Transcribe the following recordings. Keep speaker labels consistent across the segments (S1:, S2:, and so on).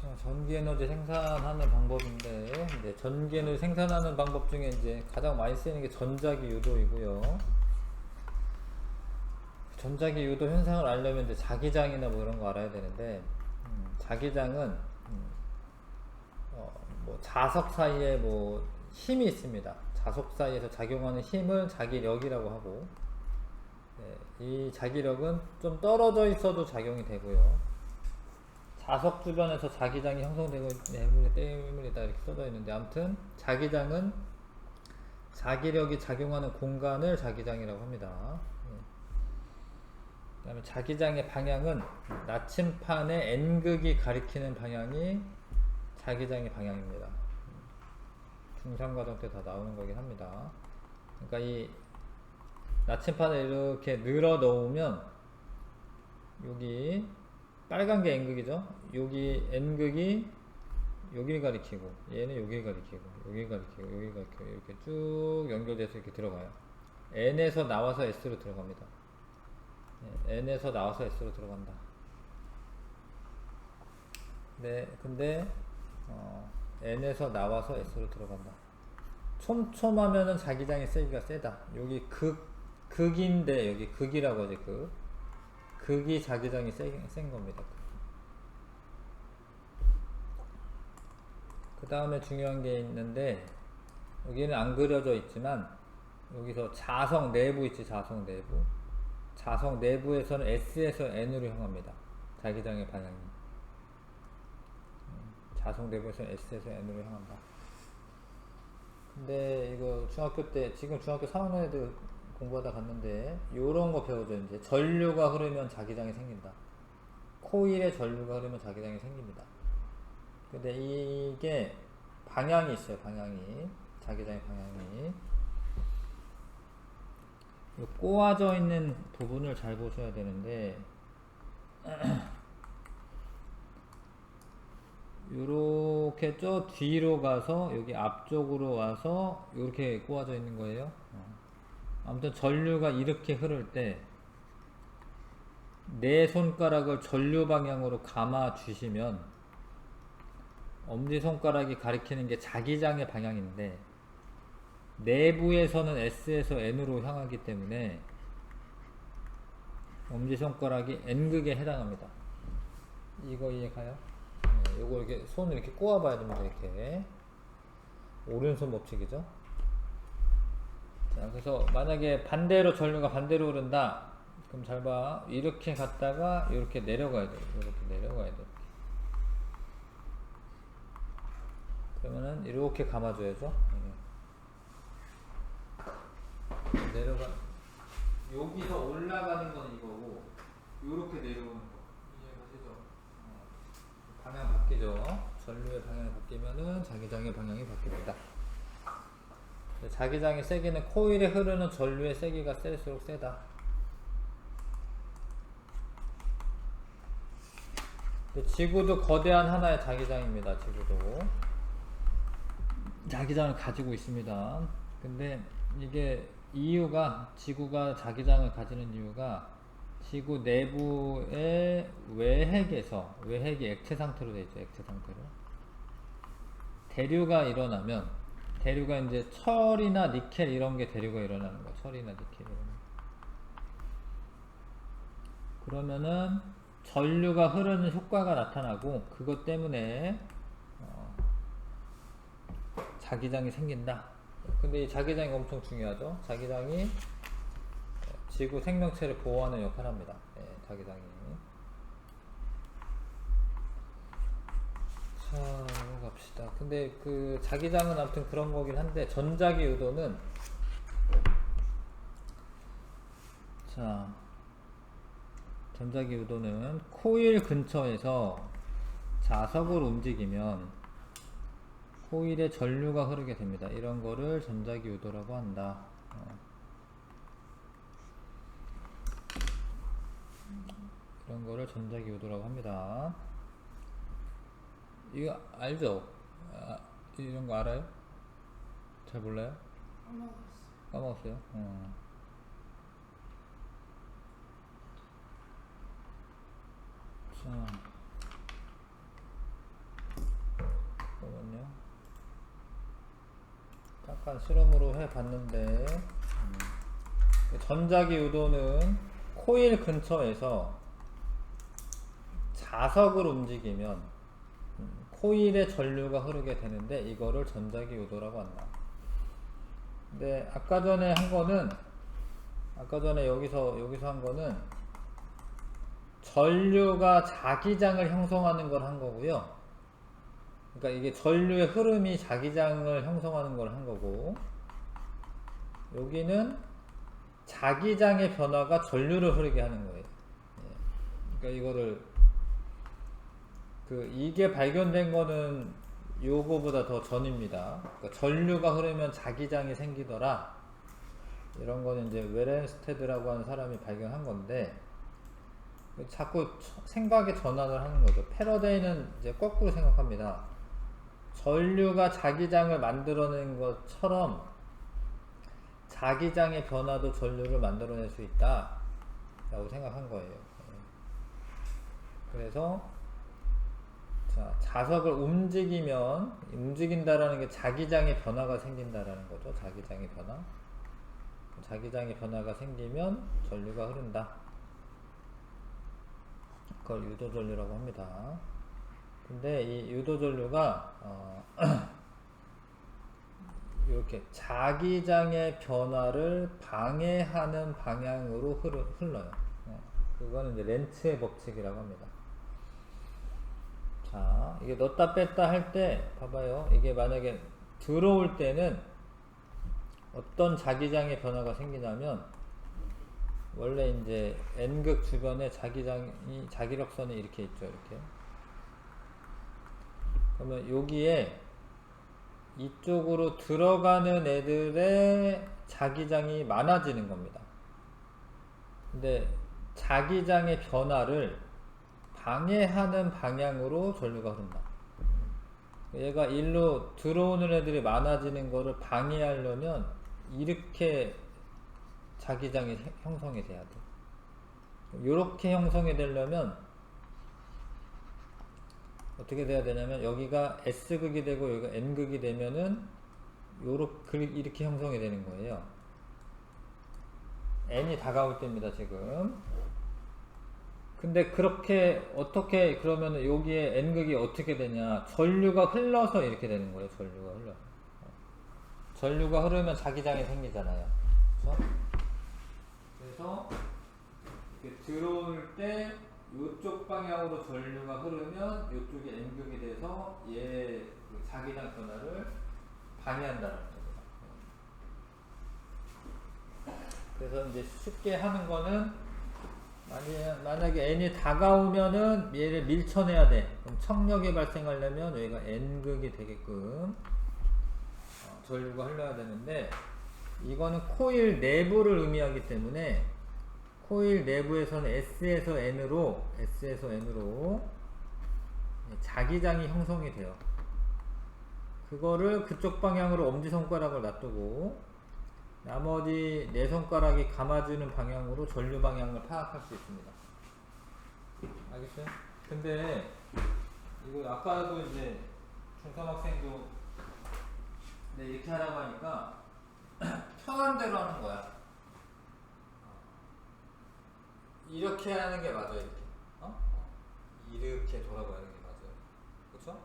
S1: 자, 전기 에너지 생산하는 방법인데, 이제 전기 에너지 생산하는 방법 중에 이제 가장 많이 쓰이는 게 전자기 유도이고요. 전자기 유도 현상을 알려면 이제 자기장이나 뭐 이런 거 알아야 되는데, 자기장은 뭐 자석 사이에 뭐 힘이 있습니다. 자석 사이에서 작용하는 힘을 자기력이라고 하고, 네, 이 자기력은 좀 떨어져 있어도 작용이 되고요. 자석 주변에서 자기장이 형성되고 있기 때문이다 이렇게 써져 있는데, 아무튼 자기장은 자기력이 작용하는 공간을 자기장이라고 합니다. 그 다음에 자기장의 방향은 나침판의 N극이 가리키는 방향이 자기장의 방향입니다. 중상과정 때 다 나오는 거긴 합니다. 그러니까 이 나침판을 이렇게 늘어 놓으면 여기 빨간 게 N극이죠. 여기 N극이 여기를 가리키고, 얘는 여기를 가리키고, 여기를 가리키고, 여기를 가리키고, 이렇게 쭉 연결돼서 이렇게 들어가요. N에서 나와서 S로 들어갑니다. N에서 나와서 S로 들어간다. 네, 근데 N에서 나와서 S로 들어간다. 촘촘하면은 자기장의 세기가 세다. 여기 극인데, 여기 극이라고 하지, 극이 자기장이 센 겁니다. 그 다음에 중요한 게 있는데, 여기는 안 그려져 있지만, 여기서 자석 내부 있지, 자석 내부. 자석 내부에서는 S에서 N으로 향합니다. 자기장의 방향이. 자석 내부에서는 S에서 N으로 향한다. 근데 이거 중학교 때, 지금 중학교 3학년 애들 공부하다 갔는데, 요런 거 배우죠. 이제 전류가 흐르면 자기장이 생긴다. 코일에 전류가 흐르면 자기장이 생깁니다. 근데 이게 방향이 있어요. 방향이. 자기장의 방향이. 꼬아져 있는 부분을 잘 보셔야 되는데, 요렇게 저 뒤로 가서 여기 앞쪽으로 와서 요렇게 꼬아져 있는 거예요. 아무튼 전류가 이렇게 흐를 때 내 손가락을 전류 방향으로 감아 주시면 엄지손가락이 가리키는 게 자기장의 방향인데, 내부에서는 S에서 N으로 향하기 때문에 엄지손가락이 N극에 해당합니다. 이거 이해가요? 네, 요거 이렇게 손을 이렇게 꼬아 봐야 됩니다. 이렇게 오른손 법칙이죠. 자, 그래서 만약에 반대로 전류가 반대로 흐른다, 그럼 잘 봐. 이렇게 갔다가 이렇게 내려가야 돼요. 이렇게 내려가야 돼요. 그러면은 이렇게 감아줘야죠. 내려가, 여기서 올라가는 건 이거고, 이렇게 내려오는 거 이해가시죠? 방향 바뀌죠. 전류의 방향이 바뀌면은 자기장의 방향이 바뀝니다. 자기장의 세기는 코일에 흐르는 전류의 세기가 셀수록 세다. 지구도 거대한 하나의 자기장입니다. 지구도 자기장을 가지고 있습니다. 근데 이게 이유가, 지구가 자기장을 가지는 이유가 지구 내부의 외핵이 액체 상태로 되어 있죠. 액체 상태로. 대류가 일어나면, 대류가 이제 철이나 니켈 이런 게 대류가 일어나는 거야. 철이나 니켈 이런 거. 그러면은 전류가 흐르는 효과가 나타나고, 그것 때문에 자기장이 생긴다. 근데 이 자기장이 엄청 중요하죠. 자기장이 지구 생명체를 보호하는 역할을 합니다. 자기장이. 자, 넘어갑시다. 근데 그 자기장은 아무튼 그런 거긴 한데, 전자기 유도는, 자, 전자기 유도는 코일 근처에서 자석을 움직이면 코일에 전류가 흐르게 됩니다. 이런 거를 전자기 유도라고 한다. 이런 거를 전자기 유도라고 합니다. 이거 알죠? 이런 거 알아요? 잘 몰라요? 까먹었어요? 자, 잠깐 실험으로 해봤는데 전자기 유도는 코일 근처에서 자석을 움직이면 코일에 전류가 흐르게 되는데 이거를 전자기 유도라고 한다. 근데 아까 전에 여기서 한 거는 전류가 자기장을 형성하는 걸 한 거고요. 그러니까 이게 전류의 흐름이 자기장을 형성하는 걸 한 거고, 여기는 자기장의 변화가 전류를 흐르게 하는 거예요. 그러니까 이거를 이게 발견된 거는 요거보다 더 전입니다. 그러니까 전류가 흐르면 자기장이 생기더라. 이런 거는 이제 웨렌스테드라고 하는 사람이 발견한 건데, 자꾸 생각의 전환을 하는 거죠. 패러데이는 이제 거꾸로 생각합니다. 전류가 자기장을 만들어낸 것처럼 자기장의 변화도 전류를 만들어낼 수 있다 라고 생각한 거예요. 그래서 자석을 움직인다라는 게 자기장의 변화가 생긴다라는 거죠. 자기장의 변화가 생기면 전류가 흐른다. 그걸 유도전류라고 합니다. 근데 이 유도전류가 이렇게 자기장의 변화를 방해하는 방향으로 흘러요. 그거는 이제 렌츠의 법칙이라고 합니다. 자, 이게 넣었다 뺐다 할 때 봐봐요. 이게 만약에 들어올 때는 어떤 자기장의 변화가 생기냐면, 원래 이제 N극 주변에 자기력선이 이렇게 있죠. 이렇게. 그러면 여기에 이쪽으로 들어가는 애들의 자기장이 많아지는 겁니다. 근데 자기장의 변화를 방해하는 방향으로 전류가 흐른다. 얘가 일로 들어오는 애들이 많아지는 거를 방해하려면 이렇게 자기장이 형성이 돼야 돼. 이렇게 형성이 되려면 어떻게 돼야 되냐면, 여기가 S극이 되고 여기가 N극이 되면은 이렇게 형성이 되는 거예요. N이 다가올 때입니다, 지금. 근데 그러면은 여기에 N극이 어떻게 되냐. 전류가 흘러서 이렇게 되는 거예요, 전류가 흐르면 자기장이 생기잖아요. 그래서 이렇게 들어올 때 이쪽 방향으로 전류가 흐르면 이쪽이 N극이 돼서 얘 자기장 변화를 방해한다는 겁니다. 그래서 이제 쉽게 하는 거는, 만약에 N이 다가오면은 얘를 밀쳐내야 돼. 그럼 청력이 발생하려면 여기가 N극이 되게끔 전류가 흘러야 되는데, 이거는 코일 내부를 의미하기 때문에 코일 내부에서는 S에서 N으로 자기장이 형성이 돼요. 그거를 그쪽 방향으로 엄지손가락을 놔두고 나머지 네 손가락이 감아주는 방향으로 전류 방향을 파악할 수 있습니다. 알겠어요? 근데 이거 아까도 이제 중3 학생도 이렇게 하라고 하니까 편한 대로 하는 거야. 이렇게 하는 게 맞아요. 이렇게 돌아가는 게 맞아요. 그쵸?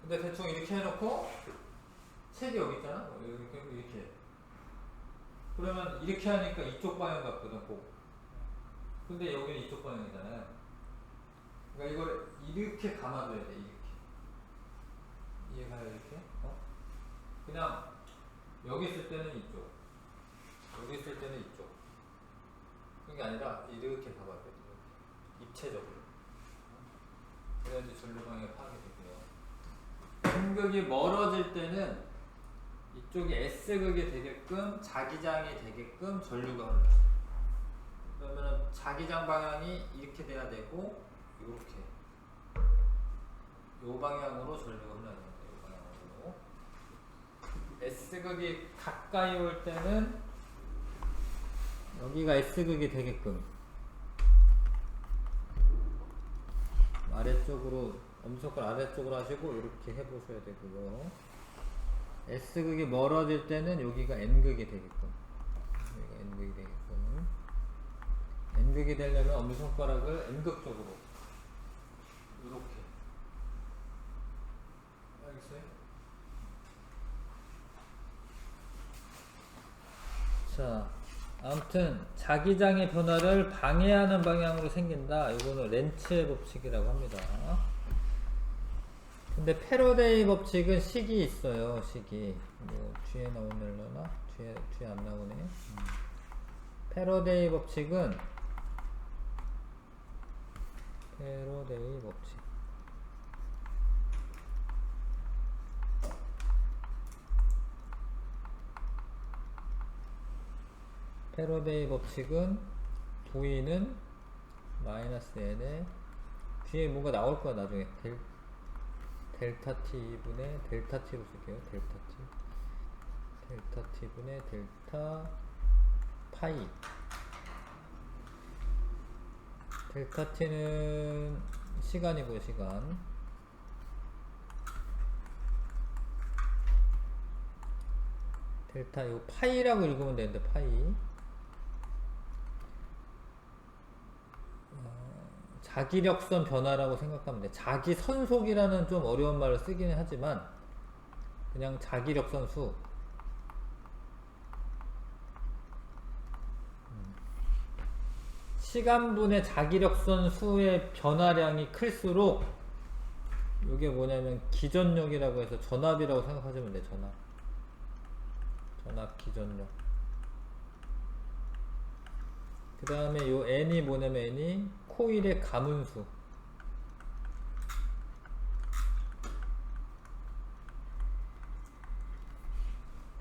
S1: 근데 대충 이렇게 해놓고 책이 여기 있잖아. 이렇게. 그러면 이렇게 하니까 이쪽 방향 같거든, 꼭. 근데 여기는 이쪽 방향이잖아요. 그러니까 이걸 이렇게 감아줘야 돼. 이렇게. 이해가요? 이렇게? 그냥 여기 있을 때는 이쪽, 여기 있을 때는 이쪽. 그게 아니라 이렇게 가봐야 돼. 입체적으로. 그래야지 전류 방향 파악이 되고요. N극이 멀어질 때는 이쪽이 S극이 되게끔, 자기장이 되게끔 전류가 흘러요. 그러면은 자기장 방향이 이렇게 돼야 되고, 이렇게 요 방향으로 전류가 흘러야 됩니다. 요 방향으로. S극이 가까이 올 때는 여기가 S극이 되게끔 아래쪽으로, 엄지손가락 아래쪽으로 하시고 이렇게 해보셔야 되고요. S극이 멀어질 때는 여기가 N극이 되겠군. 여기가 N극이 되겠군. N극이 되려면 엄지손가락을 N극 쪽으로 이렇게. 알겠어요? 자, 아무튼 자기장의 변화를 방해하는 방향으로 생긴다. 이거는 렌츠의 법칙이라고 합니다. 근데 패러데이 법칙은 식이 있어요. 식이 뭐 뒤에 나오려나? 뒤에 안 나오네. 패러데이 법칙은 패러데이 법칙. 패러데이 법칙은 V는 마이너스 N에 뒤에 뭔가 나올 거야 나중에 델타 T분의 델타 T로 쓸게요. 델타 T 델타 T분의 델타 파이. 델타 T는 시간이고요. 시간. 델타 이거 파이라고 읽으면 되는데 파이. 자기력선 변화라고 생각하면 돼. 자기선속이라는 좀 어려운 말을 쓰기는 하지만 그냥 자기력선 수. 시간분의 자기력선 수의 변화량이 클수록 이게 뭐냐면 기전력이라고 해서 전압이라고 생각하시면 돼. 전압 기전력. 그 다음에 요 N이 뭐냐면 N이 코일의 가문수.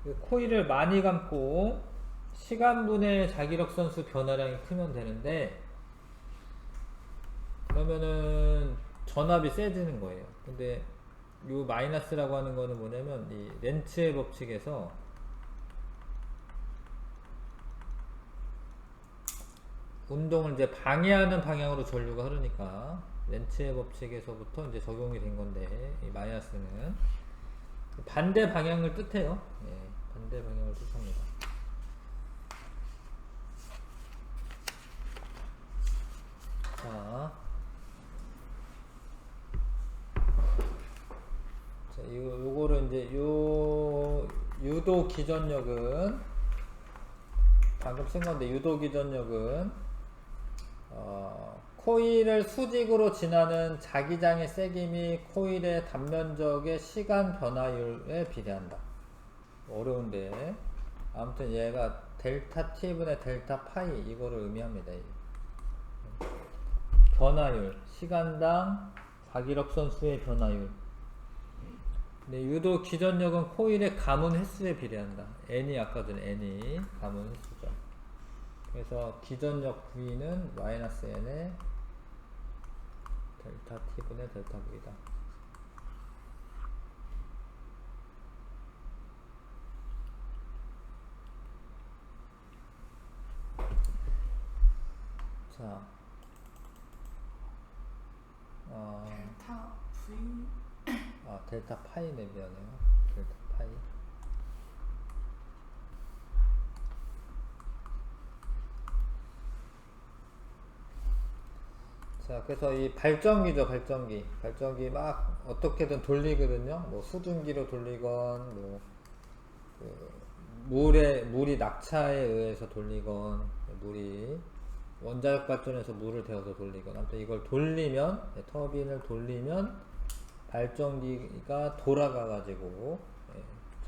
S1: 그 코일을 많이 감고 시간분의 자기력선수 변화량이 크면 되는데 그러면은 전압이 세지는 거예요. 근데 요 마이너스라고 하는 거는 뭐냐면 이 렌츠의 법칙에서 운동을 이제 방해하는 방향으로 전류가 흐르니까 렌츠의 법칙에서부터 이제 적용이 된 건데 이 마이너스는 반대 방향을 뜻해요. 예, 반대 방향을 뜻합니다. 자, 요거를 이제 유도 기전력은 방금 쓴 건데 유도 기전력은 코일을 수직으로 지나는 자기장의 세김이 코일의 단면적의 시간 변화율에 비례한다. 어려운데 아무튼 얘가 델타 T분의 델타 파이 이거를 의미합니다. 변화율, 시간당 자기력선 수의 변화율. 근데 유도 기전력은 코일의 가문 횟수에 비례한다. N이 아까 전에 N이 가문 횟수죠. 그래서 기전력 V는 마이너스 N의 델타 T분의 델타 V다. 자,
S2: 델타 V
S1: 델타 파이네 미안해요. 델타 파이. 자, 그래서 이 발전기죠, 발전기 막 어떻게든 돌리거든요. 뭐 수증기로 돌리건, 뭐 물이 낙차에 의해서 돌리건, 물이 원자력 발전에서 물을 데워서 돌리건, 아무튼 이걸 돌리면 터빈을 돌리면 발전기가 돌아가 가지고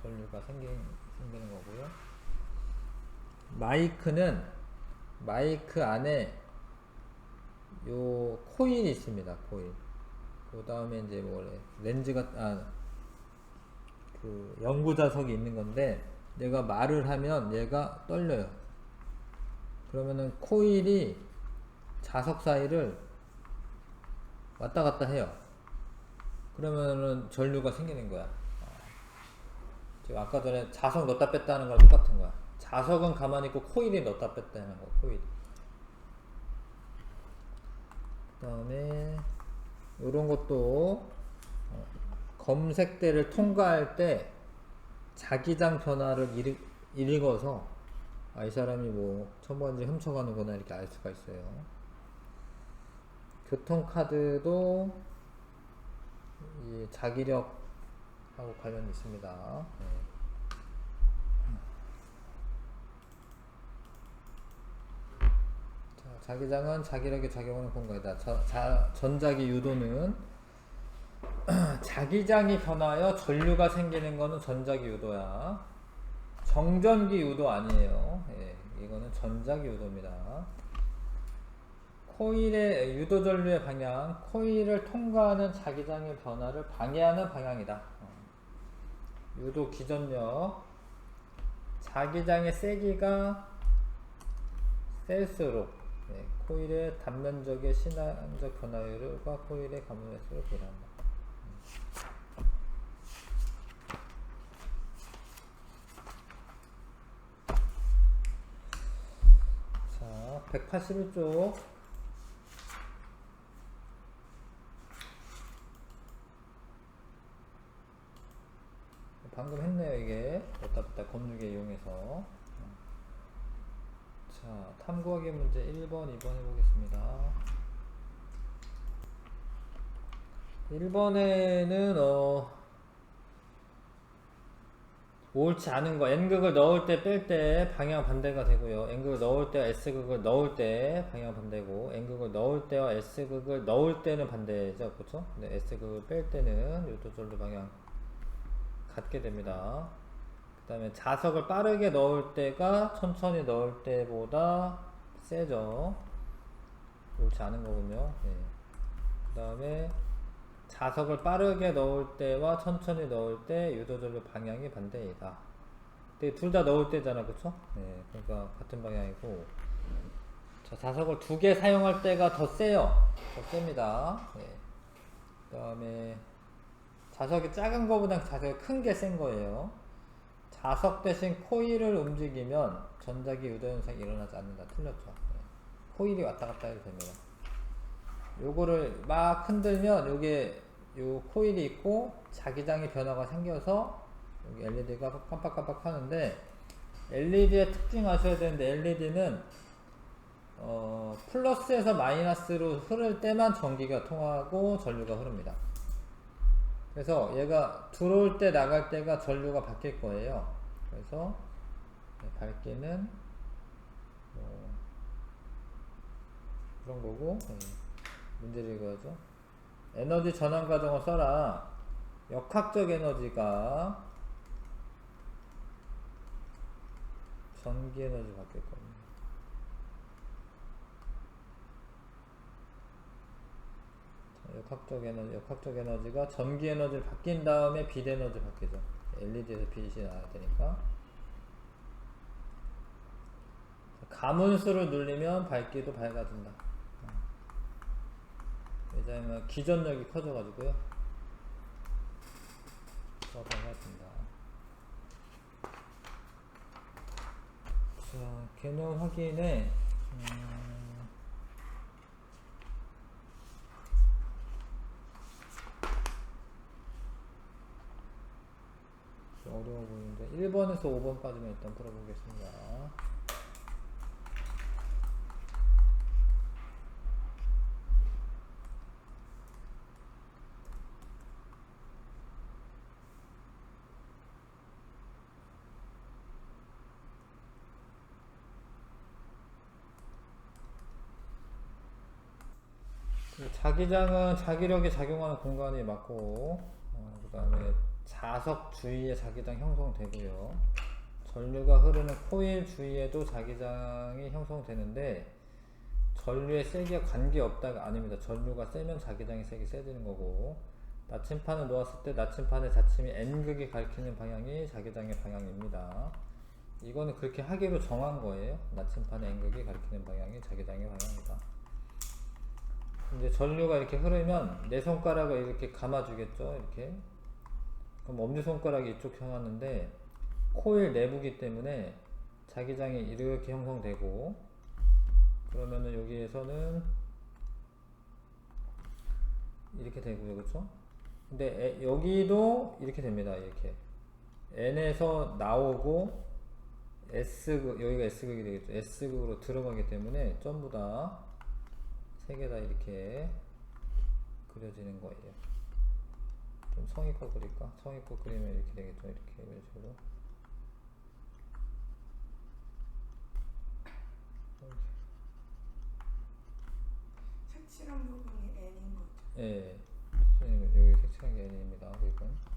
S1: 전류가 생기는 거고요. 마이크 안에 요 코일이 있습니다. 코일. 그 다음에 이제 렌즈가 그 연구자석이 있는 건데 얘가 말을 하면 얘가 떨려요. 그러면은 코일이 자석 사이를 왔다 갔다 해요. 그러면은 전류가 생기는 거야. 지금 아까 전에 자석 넣었다 뺐다 하는 거랑 똑같은 거야. 자석은 가만히 있고 코일이 넣었다 뺐다 하는 거야. 코일. 그 다음에 요런 것도 검색대를 통과할 때 자기장 변화를 읽어서 이 사람이 뭐 첨부한지 훔쳐가는 거나 이렇게 알 수가 있어요. 교통카드도 이 자기력하고 관련이 있습니다. 네. 자, 자기장은 자기력에 작용하는 공간이다. 전자기 유도는 자기장이 변하여 전류가 생기는 거는 전자기 유도야. 정전기 유도 아니에요. 예, 이거는 전자기 유도입니다. 코일의 유도 전류의 방향, 코일을 통과하는 자기장의 변화를 방해하는 방향이다. 유도 기전력, 자기장의 세기가 셀수록 코일의 단면적의 신한적 변화율과 코일의 감소 횟수를 고려한다. 자, 181쪽. 방금 했네요, 이게. 왔다갔다 건조기 이용해서. 자, 탐구하기 문제 1번, 2번 해보겠습니다. 1번에는, 옳지 않은 거, N극을 넣을 때 뺄 때 방향 반대가 되고요. N극을 넣을 때와 S극을 넣을 때 방향 반대고, N극을 넣을 때와 S극을 넣을 때는 반대죠. 그쵸? 근데 S극을 뺄 때는 유도전류 방향 갖게 됩니다. 그 다음에 자석을 빠르게 넣을 때가 천천히 넣을 때보다 세죠. 옳지 않은 거군요. 네. 그 다음에 자석을 빠르게 넣을 때와 천천히 넣을 때 유도전류 방향이 반대이다. 근데 둘 다 넣을 때잖아, 그쵸? 네, 그러니까 같은 방향이고. 자, 자석을 2개 사용할 때가 더 세요. 더 셉니다. 네. 그 다음에 자석이 작은 거보다 자석이 큰 게 센 거예요. 자석 대신 코일을 움직이면 전자기 유도 현상이 일어나지 않는다. 틀렸죠. 네. 코일이 왔다 갔다 해도 됩니다. 요거를 막 흔들면 요게 요 코일이 있고 자기장의 변화가 생겨서 여기 LED가 깜빡깜빡 하는데, LED의 특징 아셔야 되는데, LED는 플러스에서 마이너스로 흐를 때만 전기가 통하고 전류가 흐릅니다. 그래서 얘가 들어올 때 나갈 때가 전류가 바뀔 거예요. 그래서 밝기는 그런 거고, 문제를 읽어야죠. 에너지 전환 과정을 써라. 역학적 에너지가 전기 에너지 바뀔 겁니다. 역학적 에너지가 전기 에너지를 바뀐 다음에 빛 에너지 바뀌죠. LED에서 빛이 나야 되니까. 가문수를 누르면 밝기도 밝아진다. 왜냐하면 기전력이 커져가지고요. 더 밝아진다. 자, 개념 확인에 좀 어려워 보이는데 1번에서 5번까지만 일단 풀어보겠습니다. 자기장은 자기력이 작용하는 공간이 맞고, 그 다음에 자석 주위에 자기장 형성되고요. 전류가 흐르는 코일 주위에도 자기장이 형성되는데, 전류의 세기와 관계없다가 아닙니다. 전류가 세면 자기장의 색이 세지는 거고, 나침판을 놓았을 때 나침판의 자침이 N극이 가리키는 방향이 자기장의 방향입니다. 이거는 그렇게 하기로 정한 거예요. 나침판의 N극이 가리키는 방향이 자기장의 방향이다. 이제 전류가 이렇게 흐르면 내 손가락을 이렇게 감아주겠죠. 이렇게. 그럼 엄지손가락이 이쪽 향하는데 코일 내부기 때문에 자기장이 이렇게 형성되고, 그러면은 여기에서는 이렇게 되고요. 그쵸? 근데 여기도 이렇게 됩니다. 이렇게. N에서 나오고 S극, 여기가 S극이 되겠죠. S극으로 들어가기 때문에 전부 다 세 개 다 이렇게 그려지는 거예요. 좀 성의껏 그릴까? 성의껏 그리면 이렇게 되겠죠. 이렇게 이런 식으로.
S2: 색칠한 부분이 N인 거죠.
S1: 예, 선생님 여기 색칠한 게 N입니다. 이건.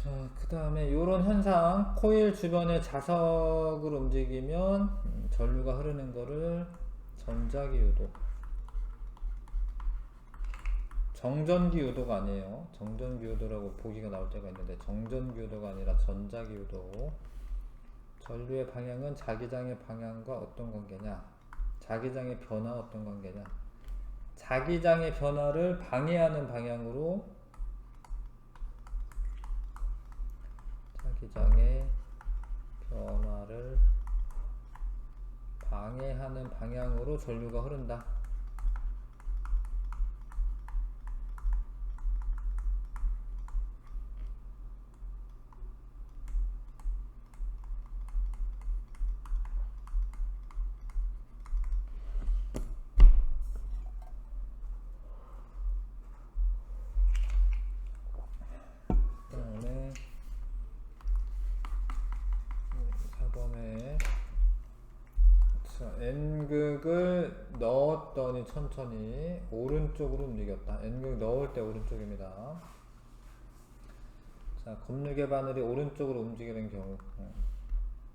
S1: 자, 그 다음에 요런 현상, 코일 주변에 자석을 움직이면 전류가 흐르는 거를 전자기 유도, 정전기 유도가 아니에요. 정전기 유도라고 보기가 나올 때가 있는데 정전기 유도가 아니라 전자기 유도. 전류의 방향은 자기장의 방향과 어떤 관계냐? 자기장의 변화와 어떤 관계냐? 자기장의 변화를 방해하는 방향으로, 자기장의 변화를 방해하는 방향으로 전류가 흐른다. 그 다음에 4번에 N극을 넣었더니 천천히 오른쪽으로 움직였다. N극 넣을 때 오른쪽입니다. 자, 검유계 바늘이 오른쪽으로 움직이는 경우,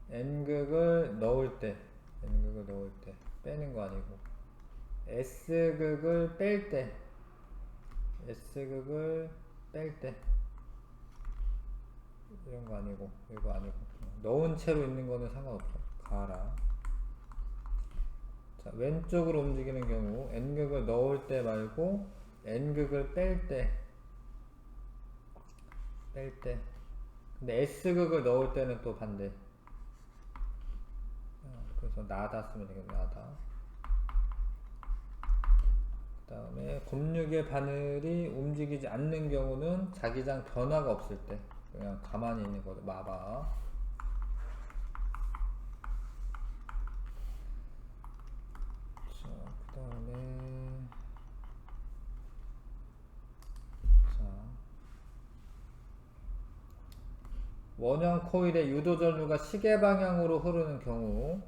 S1: N극을 넣을 때, N극을 넣을 때 빼는 거 아니고, S극을 뺄 때, S극을 뺄 때 이런 거 아니고, 이거 아니고, 넣은 채로 있는 거는 상관없어. 가라. 자, 왼쪽으로 움직이는 경우 N극을 넣을 때 말고 N극을 뺄 때, 근데 S극을 넣을 때는 또 반대. 그래서 나다 쓰면 되겠네. 나다. 그 다음에 검유계 바늘이 움직이지 않는 경우는 자기장 변화가 없을 때 그냥 가만히 있는 거죠. 마바. 자, 그 다음에 원형 코일의 유도 전류가 시계 방향으로 흐르는 경우,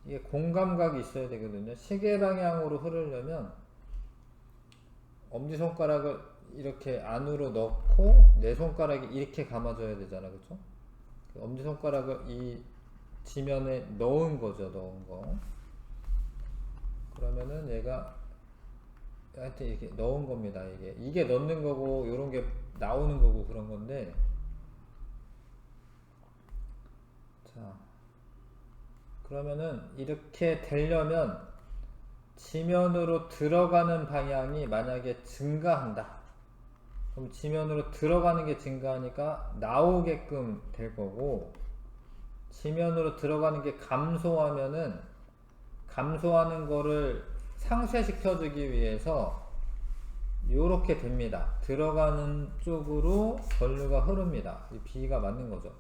S1: 이게 공감각이 있어야 되거든요. 시계 방향으로 흐르려면 엄지손가락을 이렇게 안으로 넣고 내 손가락이 이렇게 감아줘야 되잖아, 그쵸? 엄지손가락을 이 지면에 넣은 거죠, 넣은 거. 그러면은 얘가 하여튼 이렇게 넣은 겁니다. 이게 넣는 거고 요런 게 나오는 거고 그런 건데, 자, 그러면은 이렇게 되려면 지면으로 들어가는 방향이 만약에 증가한다. 그럼 지면으로 들어가는 게 증가하니까 나오게끔 될 거고, 지면으로 들어가는 게 감소하면은 감소하는 거를 상쇄시켜 주기 위해서 요렇게 됩니다. 들어가는 쪽으로 전류가 흐릅니다. 이 B가 맞는 거죠.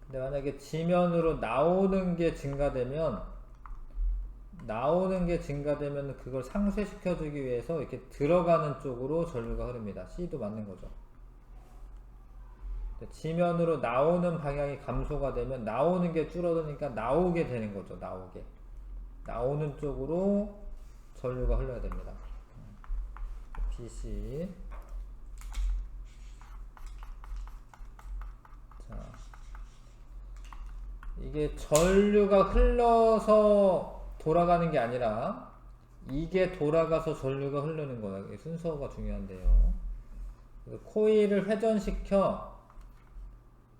S1: 근데 만약에 지면으로 나오는 게 증가되면 그걸 상쇄시켜 주기 위해서 이렇게 들어가는 쪽으로 전류가 흐릅니다. C도 맞는 거죠. 지면으로 나오는 방향이 감소가 되면 나오는 게 줄어드니까 나오게 되는 거죠. 나오는 쪽으로 전류가 흘러야 됩니다. BC. 자, 이게 전류가 흘러서 돌아가는 게 아니라 이게 돌아가서 전류가 흐르는 거예요. 순서가 중요한데요. 코일을 회전시켜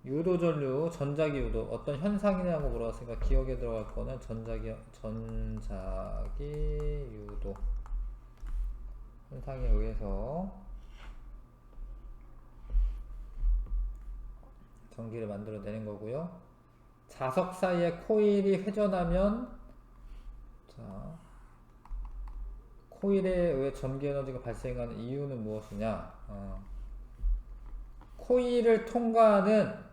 S1: 유도전류, 전자기 유도 어떤 현상이냐고 물어봤으니까 기억에 들어갈 거는 전자기 유도 현상에 의해서 전기를 만들어내는 거고요. 자석 사이에 코일이 회전하면, 자, 코일에 의해 전기 에너지가 발생하는 이유는 무엇이냐? 코일을 통과하는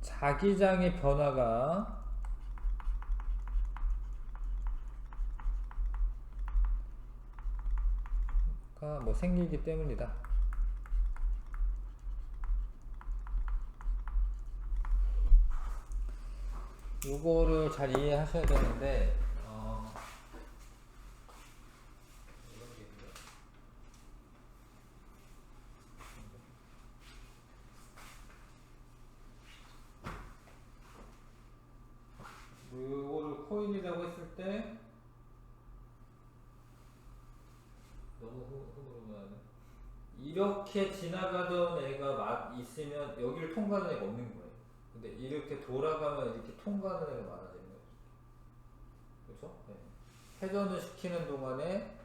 S1: 자기장의 변화가 뭐 생기기 때문이다. 요거를 잘 이해하셔야 되는데 요거를 코일이라고 했을 때 너무 흐물흐물하네. 이렇게 지나가던 애가 있으면 여기를 통과하는 애가 없는 거예요. 근데 이렇게 돌아가면 이렇게 통과하는 애가 많아지는 거죠. 그렇죠? 네. 회전을 시키는 동안에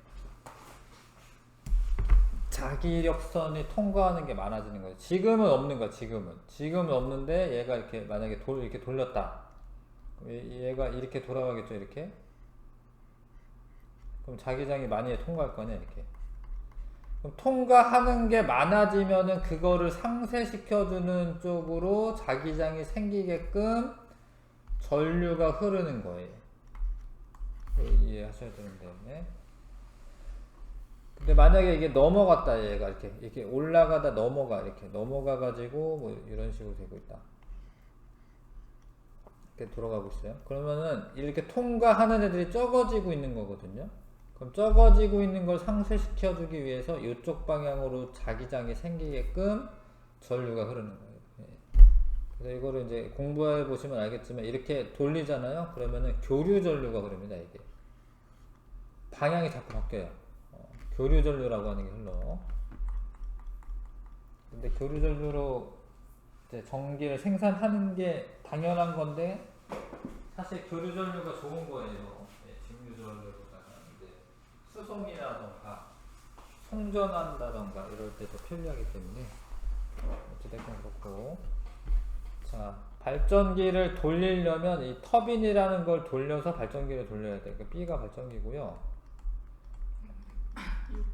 S1: 자기력선이 통과하는 게 많아지는 거예요. 지금은 없는 거야. 지금은 없는데 얘가 이렇게 만약에 이렇게 돌렸다. 얘가 이렇게 돌아가겠죠. 이렇게. 그럼 자기장이 많이 통과할 거냐 이렇게. 그럼 통과하는 게 많아지면은 그거를 상쇄시켜주는 쪽으로 자기장이 생기게끔 전류가 흐르는 거예요. 이해하셔야 되는데. 네. 근데 만약에 이게 넘어갔다, 얘가 이렇게 올라가다 이렇게 넘어가가지고 뭐 이런 식으로 되고 있다. 이렇게 돌아가고 있어요. 그러면은 이렇게 통과하는 애들이 적어지고 있는 거거든요. 그럼 적어지고 있는 걸 상쇄시켜주기 위해서 이쪽 방향으로 자기장이 생기게끔 전류가 흐르는 거예요. 예. 그래서 이거를 이제 공부해 보시면 알겠지만 이렇게 돌리잖아요. 그러면은 교류 전류가 흐릅니다. 이게 방향이 자꾸 바뀌어요. 교류 전류라고 하는 게 흘러. 근데 교류 전류로 이제 전기를 생산하는 게 당연한 건데 사실 교류 전류가 좋은 거예요. 예, 직류 전류보다는 이제 수송이라던가 송전한다던가 이럴 때 더 편리하기 때문에 어찌됐건 그렇고. 자, 발전기를 돌리려면 이 터빈이라는 걸 돌려서 발전기를 돌려야 돼요. 그러니까 B가 발전기고요.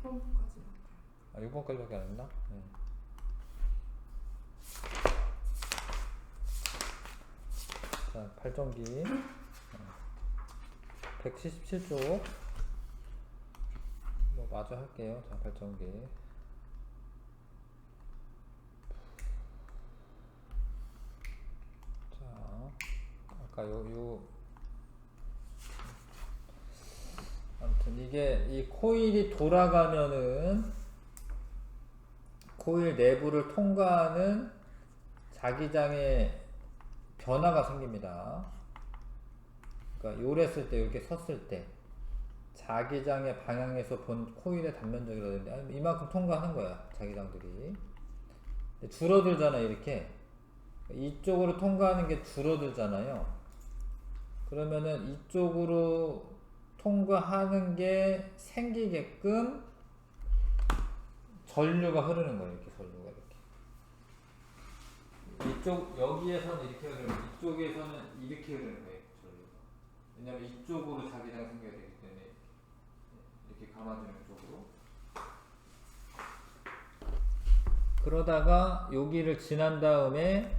S2: 6번까지.
S1: 6번까지밖에 안 했나? 네. 자, 발전기 177쪽 뭐 마저 할게요. 자, 발전기 자, 아까 아무튼 이게 이 코일이 돌아가면은 코일 내부를 통과하는 자기장의 변화가 생깁니다. 그러니까 요랬을 때, 이렇게 섰을 때 자기장의 방향에서 본 코일의 단면적이라든지 이만큼 통과하는 거야, 자기장들이. 줄어들잖아, 이렇게. 이쪽으로 통과하는 게 줄어들잖아요. 그러면은 이쪽으로 통과하는 게 생기게끔 전류가 흐르는 거예요. 이렇게 전류가 이렇게. 이쪽 여기에서는 이렇게 흐르면 이쪽에서는 이렇게 흐르는 거예요. 전류가. 왜냐면 이쪽으로 자기장 생겨야 되기 때문에 이렇게 감아주는 쪽으로. 그러다가 여기를 지난 다음에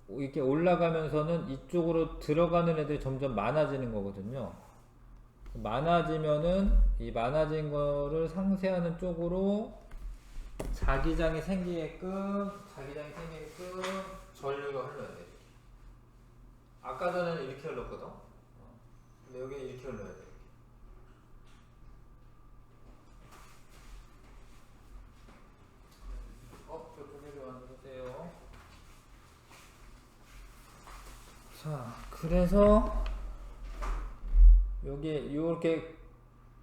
S1: 이렇게 올라가면서는 이쪽으로 들어가는 애들이 점점 많아지는 거거든요. 많아지면은 이 많아진 거를 상쇄하는 쪽으로 자기장이 생기게끔 전류가 흘러야 돼. 아까 전에는 이렇게 흘렀거든. 근데 여기는 이렇게 흘러야 돼. 저쪽에 좀 앉으세요. 자, 그래서 여기 이렇게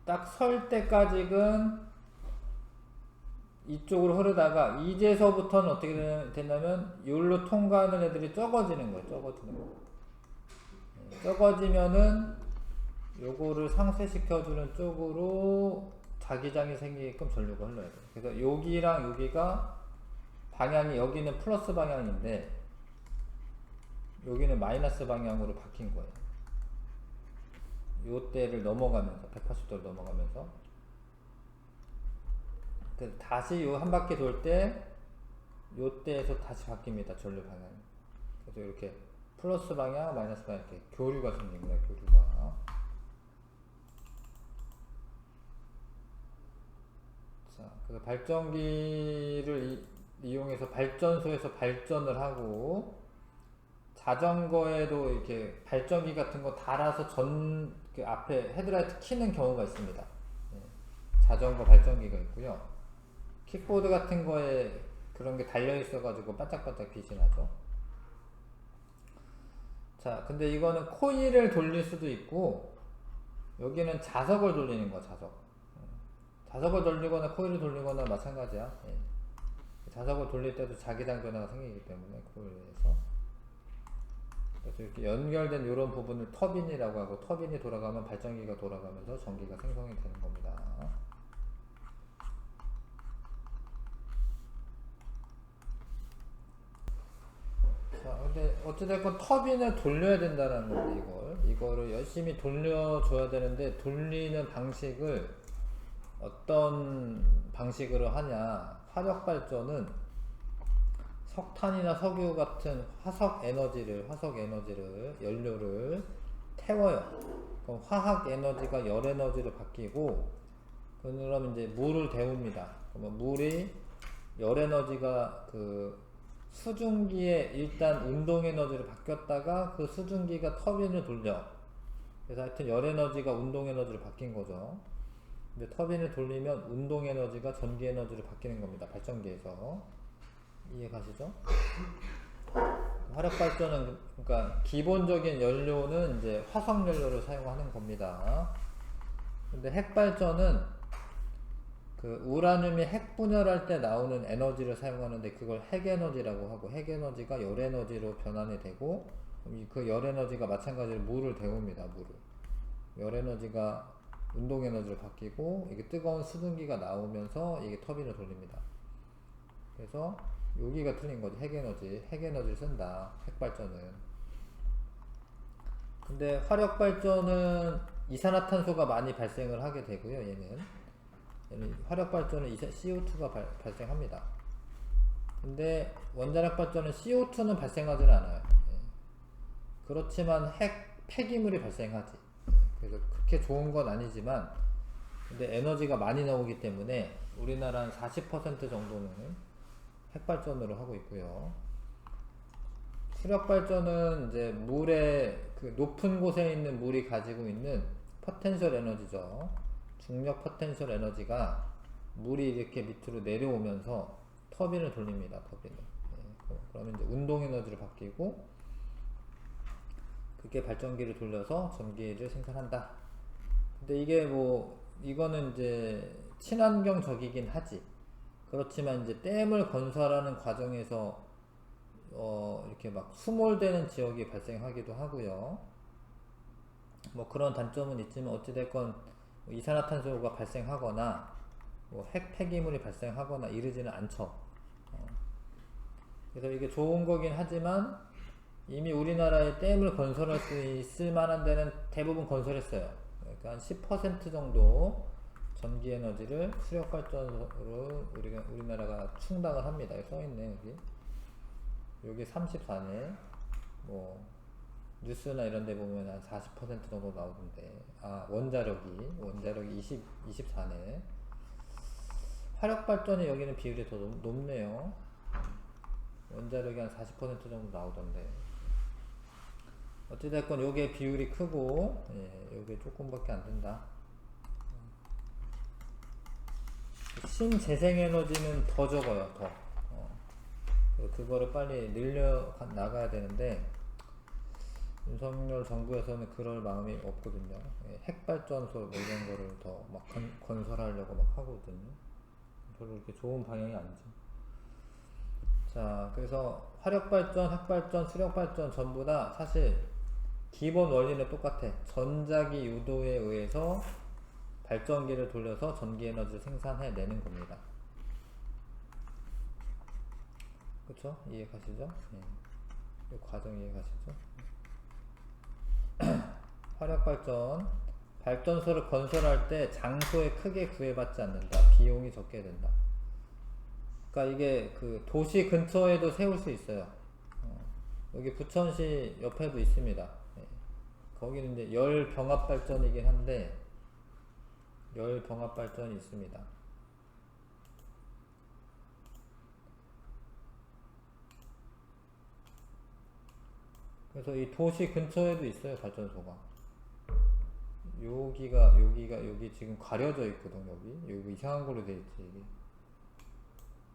S1: 딱 설 때까지는 이쪽으로 흐르다가 이제서부터는 어떻게 된다면 여기로 통과하는 애들이 적어지는 거예요. 적어지면은 요거를 상쇄시켜주는 쪽으로 자기장이 생기게끔 전류가 흘러야 돼요. 그래서 여기랑 여기가 방향이, 여기는 플러스 방향인데 여기는 마이너스 방향으로 바뀐 거예요. 요때를 넘어가면서 180도를 넘어가면서 다시 요 한 바퀴 돌 때 요때에서 다시 바뀝니다. 전류 방향. 그래서 이렇게 플러스 방향, 마이너스 방향 이렇게 교류가 생깁니다. 교류가. 자, 그래서 발전기를 이용해서 발전소에서 발전을 하고 자전거에도 이렇게 발전기 같은 거 달아서 그 앞에 헤드라이트 켜는 경우가 있습니다. 자전거 발전기가 있고요. 킥보드 같은 거에 그런 게 달려 있어가지고 반짝반짝 빛이 나죠. 자, 근데 이거는 코일을 돌릴 수도 있고, 여기는 자석을 돌리는 거야, 자석. 자석을 돌리거나 코일을 돌리거나 마찬가지야. 자석을 돌릴 때도 자기장 변화가 생기기 때문에 코일에서. 그래서 이렇게 연결된 이런 부분을 터빈이라고 하고, 터빈이 돌아가면 발전기가 돌아가면서 전기가 생성이 되는 겁니다. 자, 근데 어찌됐건 터빈을 돌려야 된다는 건데, 이거를 열심히 돌려줘야 되는데, 돌리는 방식을 어떤 방식으로 하냐. 화력발전은 석탄이나 석유 같은 화석 에너지를 연료를 태워요. 그럼 화학 에너지가 열 에너지로 바뀌고, 그럼 이제 물을 데웁니다. 그러면 물이 열 에너지가 그 수증기에 일단 운동 에너지로 바뀌었다가 그 수증기가 터빈을 돌려. 그래서 하여튼 열 에너지가 운동 에너지로 바뀐 거죠. 근데 터빈을 돌리면 운동 에너지가 전기 에너지로 바뀌는 겁니다. 발전기에서. 이해 가시죠? 화력 발전은 그러니까 기본적인 연료는 이제 화석 연료를 사용하는 겁니다. 근데 핵 발전은 그 우라늄이 핵 분열할 때 나오는 에너지를 사용하는데 그걸 핵 에너지라고 하고, 핵 에너지가 열 에너지로 변환이 되고, 그 열 에너지가 마찬가지로 물을 데웁니다. 물을. 열 에너지가 운동 에너지로 바뀌고, 이게 뜨거운 수증기가 나오면서 이게 터빈을 돌립니다. 그래서 여기가 틀린 거지. 핵 에너지를 쓴다. 핵 발전은. 근데 화력 발전은 이산화탄소가 많이 발생을 하게 되고요. 얘는 화력 발전은 CO2가 발생합니다. 근데 원자력 발전은 CO2는 발생하지는 않아요. 그렇지만 폐기물이 발생하지. 그래서 그렇게 좋은 건 아니지만, 근데 에너지가 많이 나오기 때문에 우리나라 한 40% 정도는 핵발전으로 하고 있고요. 수력발전은 이제 물의 그 높은 곳에 있는 물이 가지고 있는 포텐셜 에너지죠. 중력 포텐셜 에너지가 물이 이렇게 밑으로 내려오면서 터빈을 돌립니다. 터빈을. 그러면 이제 운동 에너지로 바뀌고, 그게 발전기를 돌려서 전기를 생산한다. 근데 이게 이거는 이제 친환경적이긴 하지. 그렇지만 이제 댐을 건설하는 과정에서 이렇게 막 수몰되는 지역이 발생하기도 하고요. 그런 단점은 있지만 어찌됐건 이산화탄소가 발생하거나 핵 폐기물이 발생하거나 이러지는 않죠. 그래서 이게 좋은 거긴 하지만 이미 우리나라에 댐을 건설할 수 있을 만한 데는 대부분 건설했어요. 그러니까 한 10% 정도 전기 에너지를 수력 발전으로 우리나라가 충당을 합니다. 여기 써있네, 여기 34네. 뉴스나 이런 데 보면 한 40% 정도 나오던데. 원자력이 24네. 화력 발전이 여기는 비율이 더 높네요. 원자력이 한 40% 정도 나오던데. 어찌됐건 요게 비율이 크고, 요게 조금밖에 안 된다. 신재생에너지는 더 적어요. 더. 그거를 빨리 늘려 나가야 되는데 윤석열 정부에서는 그럴 마음이 없거든요. 핵발전소 이런 거를 더 막 건설하려고 막 하거든요. 별로 이렇게 좋은 방향이 아니죠. 자, 그래서 화력발전, 핵발전, 수력발전 전부 다 사실 기본 원리는 똑같아. 전자기 유도에 의해서 발전기를 돌려서 전기 에너지를 생산해내는 겁니다. 그쵸? 이해 가시죠? 네. 이 과정 이해가시죠? 화력발전 발전소를 건설할 때 장소에 크게 구애받지 않는다. 비용이 적게 된다. 그러니까 이게 그 도시 근처에도 세울 수 있어요. 여기 부천시 옆에도 있습니다. 예. 거기는 이제 열 병합 발전이긴 한데 열 병합 발전이 있습니다. 그래서 이 도시 근처에도 있어요, 발전소가. 여기 지금 가려져 있거든, 여기 이상한 걸로 돼 있지, 이게.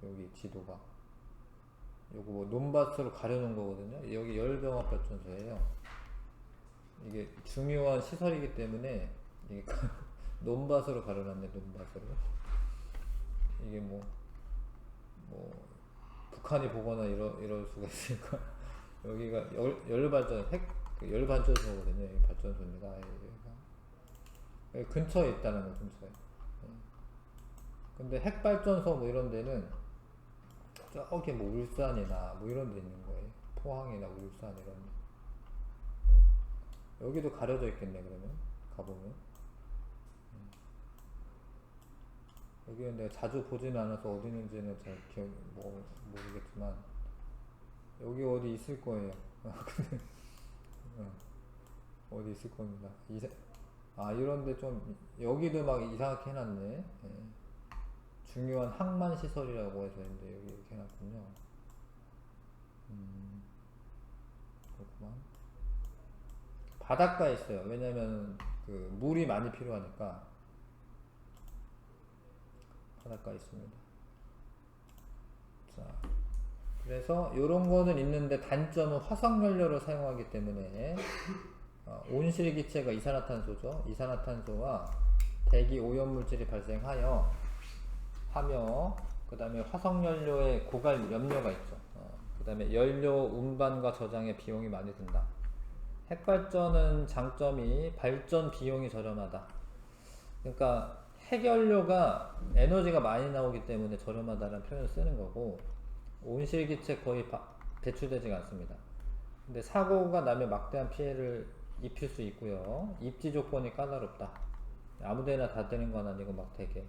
S1: 여기 지도가. 요거 뭐 논밭으로 가려놓은 거거든요. 여기 열병합 발전소예요. 이게 중요한 시설이기 때문에 이게 논밭으로 가려놨네, 논밭으로. 이게 뭐 북한이 보거나 이럴 수가 있으니까. 여기가 열발전, 열발전소거든요. 여기 발전소입니다. 여기 근처에 있다는 거, 근처에. 근데 핵발전소 뭐 이런 데는 저기 뭐 울산이나 뭐 이런 데 있는 거예요. 포항이나 울산 이런 데. 여기도 가려져 있겠네, 그러면. 가보면. 여기는 내가 자주 보진 않아서 어디 있는지는 잘 모르겠지만, 여기 어디 있을 거예요. 근데, 어디 있을 겁니다. 이런데 좀, 여기도 막 이상하게 해놨네. 예. 중요한 항만 시설이라고 해서 있는데, 여기 이렇게 해놨군요. 그렇구만. 바닷가에 있어요. 왜냐면, 그, 물이 많이 필요하니까, 바닷가에 있습니다. 자. 그래서 요런 거는 있는데 단점은 화석연료를 사용하기 때문에 온실기체가 이산화탄소죠. 이산화탄소와 대기 오염물질이 발생하여 그 다음에 화석연료에 고갈 염료가 있죠. 그 다음에 연료 운반과 저장에 비용이 많이 든다. 핵발전은 장점이 발전 비용이 저렴하다. 그러니까 핵연료가 에너지가 많이 나오기 때문에 저렴하다는 표현을 쓰는 거고, 온실기체 거의 배출되지가 않습니다. 근데 사고가 나면 막대한 피해를 입힐 수 있고요. 입지 조건이 까다롭다. 아무데나 다 되는 건 아니고 막 되게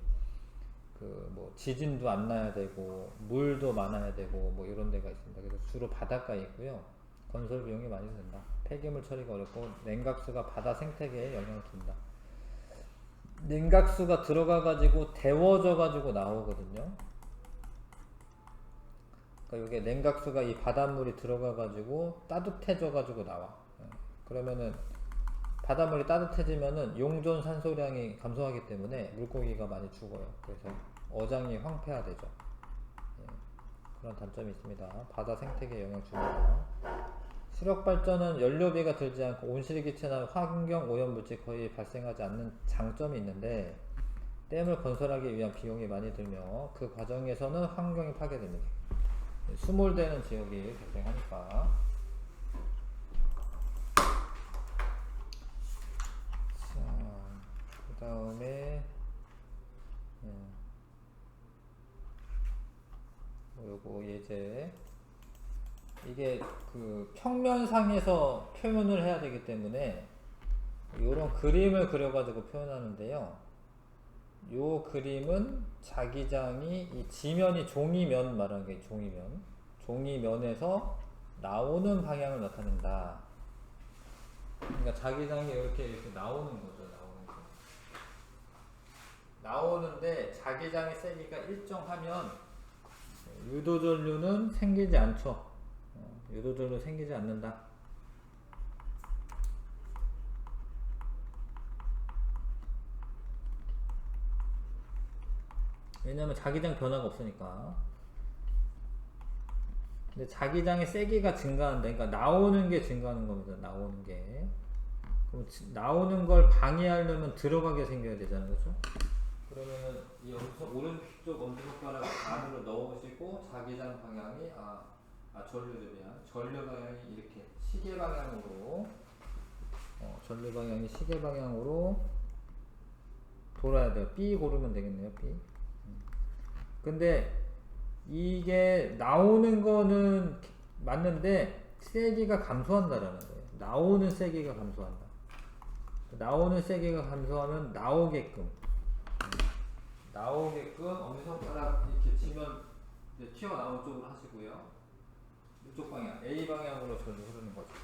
S1: 지진도 안 나야 되고 물도 많아야 되고 뭐 이런 데가 있습니다. 그래서 주로 바닷가에 있고요. 건설 비용이 많이 든다. 폐기물 처리가 어렵고 냉각수가 바다 생태계에 영향을 준다. 냉각수가 들어가가지고 데워져가지고 나오거든요. 그러니까 이게 냉각수가 이 바닷물이 들어가가지고 따뜻해져가지고 나와. 그러면은 바닷물이 따뜻해지면은 용존 산소량이 감소하기 때문에 물고기가 많이 죽어요. 그래서 어장이 황폐화되죠. 그런 단점이 있습니다. 바다 생태계에 영향 줍니다. 수력발전은 연료비가 들지 않고 온실기체나 환경 오염물질 거의 발생하지 않는 장점이 있는데, 댐을 건설하기 위한 비용이 많이 들며 그 과정에서는 환경이 파괴됩니다. 수몰되는 지역이 발생하니까. 자, 그 다음에 요거 예제, 이게 그 평면상에서 표현을 해야 되기 때문에 요런 그림을 그려가지고 표현하는데요. 요 그림은 자기장이 이 지면이 종이면 말하는 게 종이면에서 나오는 방향을 나타낸다. 그러니까 자기장이 이렇게 나오는 거죠. 나오는데 자기장의 세기가 일정하면 유도전류는 생기지 않죠. 유도전류 생기지 않는다. 왜냐면 자기장 변화가 없으니까. 근데 자기장의 세기가 증가한다. 그러니까 나오는 게 증가하는 겁니다. 나오는 게. 그럼 나오는 걸 방해하려면 들어가게 생겨야 되잖아요. 그렇죠? 그러면 여기서 오른쪽 엄지손가락 안으로 넣으시고 자기장 방향이 전류 방향이 이렇게 시계 방향으로 전류 방향이 시계 방향으로 돌아야 돼요. B 고르면 되겠네요. B. 근데 이게 나오는 거는 맞는데 세기가 감소한다라는 거예요. 나오는 세기가 감소한다. 나오는 세기가 감소하면 나오게끔 엄지손가락 이렇게 치면 이제 튀어나온 쪽으로 하시고요. 이쪽 방향 A 방향으로 절로 흐르는 거죠.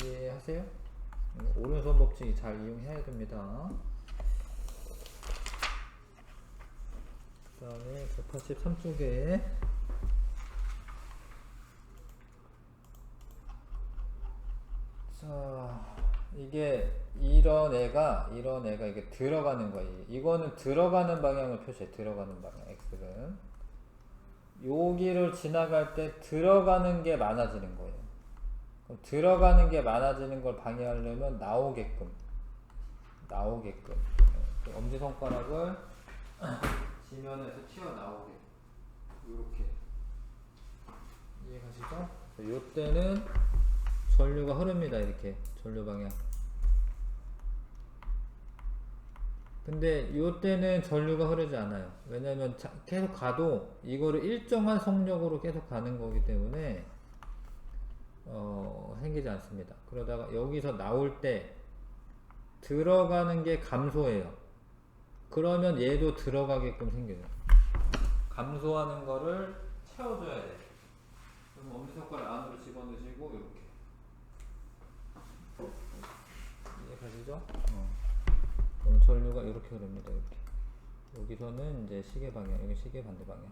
S1: 이해하세요? 오른손 법칙 잘 이용해야 됩니다. 그 다음에 183쪽에 자, 이게 이런 애가 이게 들어가는 거예요. 이거는 들어가는 방향을 표시해. 들어가는 방향 X는 여기를 지나갈 때 들어가는 게 많아지는 거예요. 그럼 들어가는 게 많아지는 걸 방해하려면 나오게끔 엄지손가락을 지면에서 튀어나오게 이렇게 이해가시죠? 요때는 전류가 흐릅니다. 이렇게 전류 방향. 근데 요때는 전류가 흐르지 않아요. 왜냐면 계속 가도 이거를 일정한 속력으로 계속 가는 거기 때문에 생기지 않습니다. 그러다가 여기서 나올 때 들어가는 게 감소해요. 그러면 얘도 들어가게끔 생겨요. 감소하는 거를 채워줘야 돼. 그럼 엄지손가락 안으로 집어넣으시고 이렇게 이해가시죠? 그럼 전류가 이렇게 흐릅니다. 이렇게. 여기서는 이제 시계 방향, 여기 시계 반대 방향,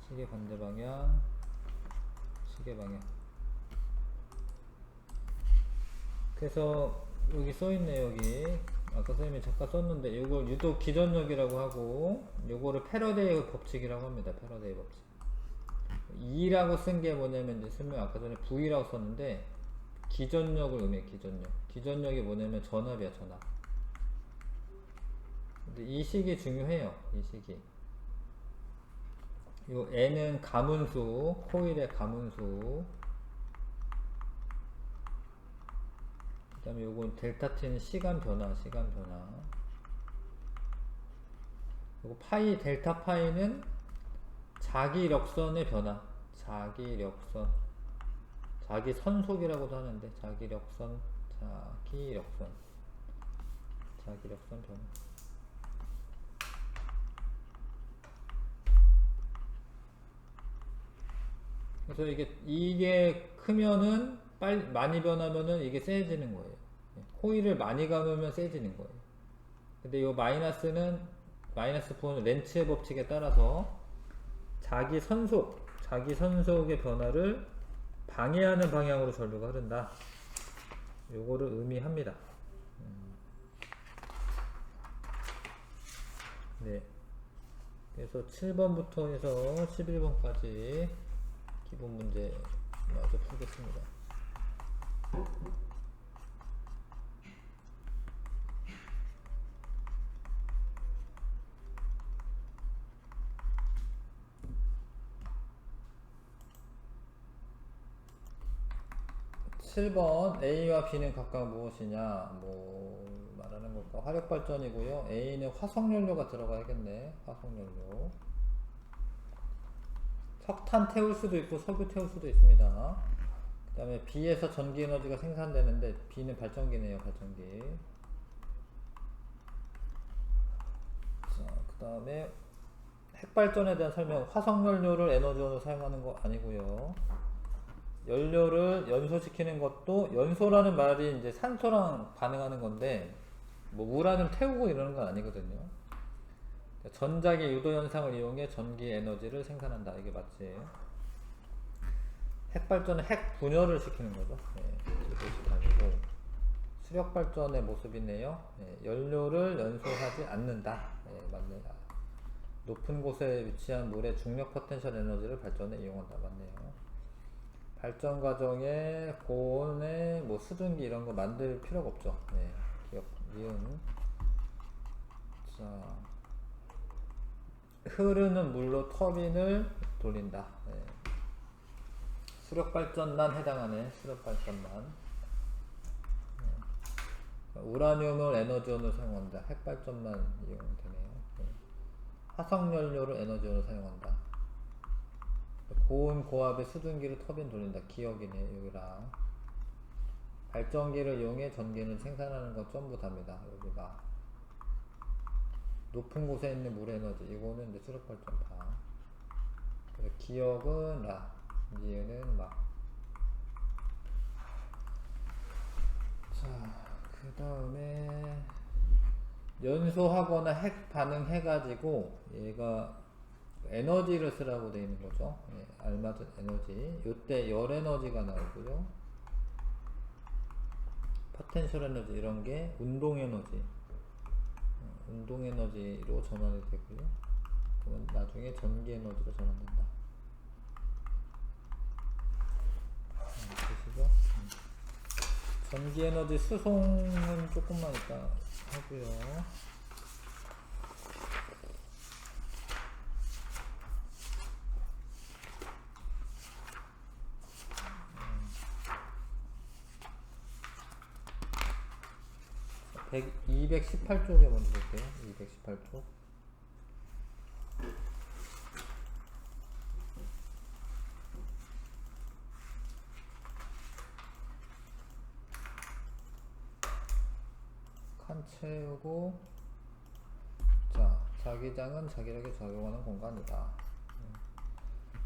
S1: 시계 반대 방향, 시계 방향. 그래서 여기 써있네. 여기 아까 선생님이 잠깐 썼는데 이걸 유독 기전력이라고 하고 요거를 패러데이 법칙이라고 합니다. 패러데이 법칙. E라고 쓴 게 뭐냐면 이제 설명 아까 전에 V라고 썼는데 기전력을 의미해. 기전력이 뭐냐면 전압이야. 전압. 근데 이 식이 중요해요. 이 식이. 요 N은 가문수, 코일의 가문수. 그 다음에 요건 델타 T는 시간 변화. 그리고 파이, 델타 파이는 자기력선의 변화. 자기 선속이라고도 하는데, 자기력선 변화. 그래서 이게 크면은 많이 변하면은 이게 세지는 거예요. 코일을 많이 감으면 세지는 거예요. 근데 이 마이너스 부호는 렌츠의 법칙에 따라서 자기 선속의 변화를 방해하는 방향으로 전류가 흐른다. 요거를 의미합니다. 네. 그래서 7번부터 해서 11번까지 기본 문제 마저 풀겠습니다. 7번 A와 B는 각각 무엇이냐 말하는 걸까? 화력발전이고요. A는 화석연료가 들어가야겠네. 화석연료. 석탄 태울 수도 있고 석유 태울 수도 있습니다. 그 다음에 B에서 전기에너지가 생산되는데 B는 발전기네요. 발전기. 자, 그 다음에 핵발전에 대한 설명. 화석연료를 에너지원으로 사용하는 거 아니고요. 연료를 연소시키는 것도, 연소라는 말이 이제 산소랑 반응하는 건데 우라늄 태우고 이러는 건 아니거든요. 전자기 유도 현상을 이용해 전기 에너지를 생산한다. 이게 맞지? 핵발전은 핵 분열을 시키는 거죠. 아니고 수력 발전의 모습이네요. 연료를 연소하지 않는다. 맞네요. 높은 곳에 위치한 물의 중력 포텐셜 에너지를 발전에 이용한다. 맞네요. 발전 과정에 고온의 수증기 이런 거 만들 필요가 없죠. 기억, 이응. 자, 흐르는 물로 터빈을 돌린다. 수력발전단 해당하네. 수력발전단. 우라늄을 에너지원으로 사용한다. 핵발전만 이용되네요. 화석연료를 에너지원으로 사용한다. 고온 고압의 수증기를 터빈 돌린다. 기억이네 여기랑. 발전기를 이용해 전기를 생산하는 것 전부 답니다. 여기가 높은 곳에 있는 물 에너지. 이거는 이제 수력발전파. 그래서 기억은 라, 니은은 마. 자, 그 다음에 연소하거나 핵 반응해가지고 얘가 에너지를 쓰라고 되어 있는 거죠. 예, 알맞은 에너지. 요때 열 에너지가 나오고요. 포텐셜 에너지 이런 게 운동 에너지. 운동 에너지로 전환이 되고요. 그러면 나중에 전기 에너지로 전환된다. 보시죠. 전기 에너지 수송은 조금만 이따 하고요. 음. 218쪽에 먼저 볼게요. 218쪽. 칸 채우고, 자, 자기장은 자기력에 작용하는 공간이다.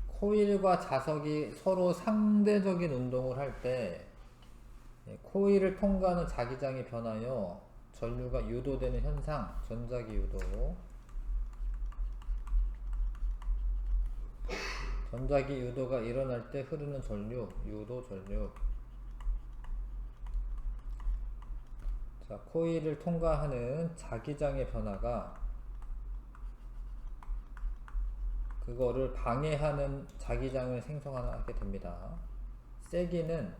S1: 코일과 자석이 서로 상대적인 운동을 할 때 코일을 통과하는 자기장이 변하여 전류가 유도되는 현상, 전자기 유도. 전자기 유도가 일어날 때 흐르는 전류, 유도 전류. 자, 코일을 통과하는 자기장의 변화가 그거를 방해하는 자기장을 생성하게 됩니다. 세기는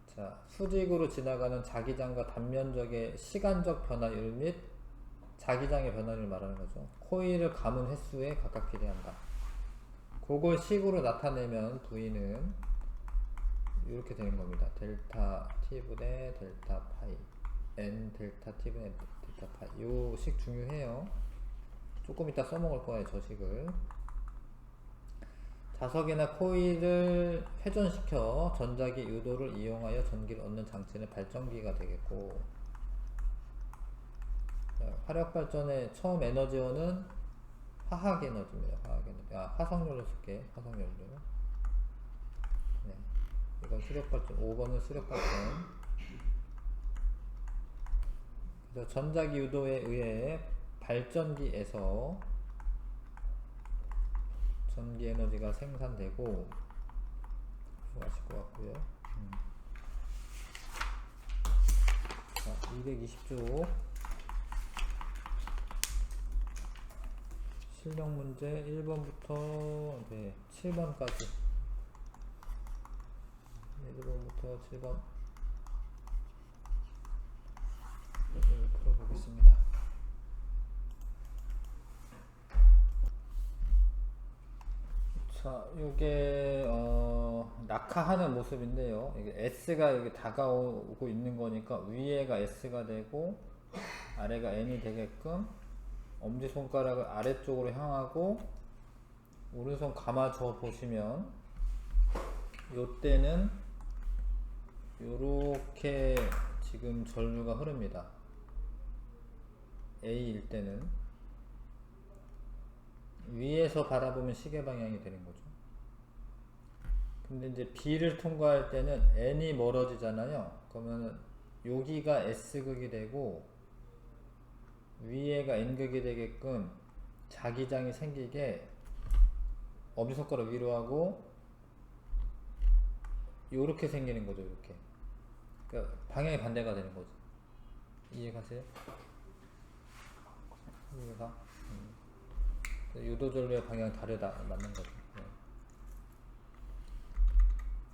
S1: 자, 수직으로 지나가는 자기장과 단면적의 시간적 변화율 및 자기장의 변화를 말하는 거죠. 코일을 감은 횟수에 각각 비례한다. 그걸 식으로 나타내면 V는 이렇게 되는 겁니다. 델타 T분의 델타 파이 N 델타 T분의 델타 파이. 요 식 중요해요. 조금 이따 써먹을 거예요, 저 식을. 자석이나 코일을 회전시켜 전자기 유도를 이용하여 전기를 얻는 장치는 발전기가 되겠고, 화력발전의 처음 에너지원은 화학에너지입니다. 화학에너지. 화석연료 쓸게. 화석연료. 네. 이건 수력발전. 5번은 수력발전. 그래서 전자기 유도에 의해 발전기에서 전기 에너지가 생산되고, 수고하실 것 같고요. 자, 220쪽 실력 문제 1번부터 네, 7번까지 1번부터 7번 풀어보겠습니다. 자, 요게 낙하하는 모습인데요. 이게 S가 여기 다가오고 있는 거니까 위에가 S가 되고 아래가 N이 되게끔 엄지손가락을 아래쪽으로 향하고 오른손 감아줘 보시면 요때는 요렇게 지금 전류가 흐릅니다. A일 때는 위에서 바라보면 시계 방향이 되는 거죠. 근데 이제 B를 통과할 때는 N이 멀어지잖아요. 그러면 여기가 S극이 되고 위에가 N극이 되게끔 자기장이 생기게 엄지손가락 위로 하고 요렇게 생기는 거죠. 이렇게. 그러니까 방향이 반대가 되는 거죠. 이해가세요? 이해가? 유도전류의 방향이 다르다 맞는 거죠. 네.